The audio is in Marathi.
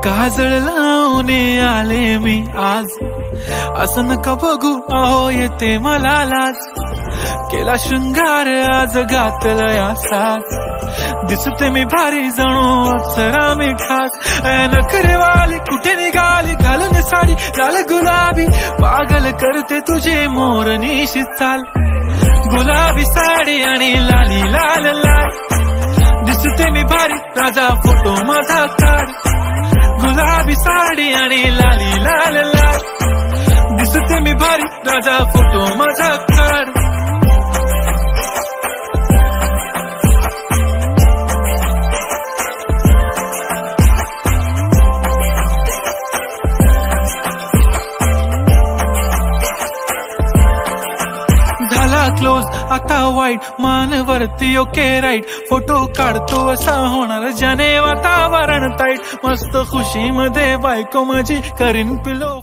काजळ लावून आले मी आज, असं नका बघू अहो येते मला लाज. केला शृंगार आज घातलं या साज, दिसते मी भारी जणू अप्सरा मी खास. नखरेवाली कुठे निघाली घालून साडी लाल गुलाबी, पागल करते तुझे मोरनीशी चाल. गुलाबी साडी आणि लाली लाल लाल, दिसते मी भारी राजा फोटो माझा काढ. गुलाबी साडी आणि लाली लाल लाल, दिसते मी भारी राजा फोटो माझा काढ. झाला क्लोज आता वाईट, मान वरती ओके राईट. फोटो काढतो असा होणार ज्याने वातावरण ताईट. मस्त खुशी मध्ये बायको माझी करीन पिलो.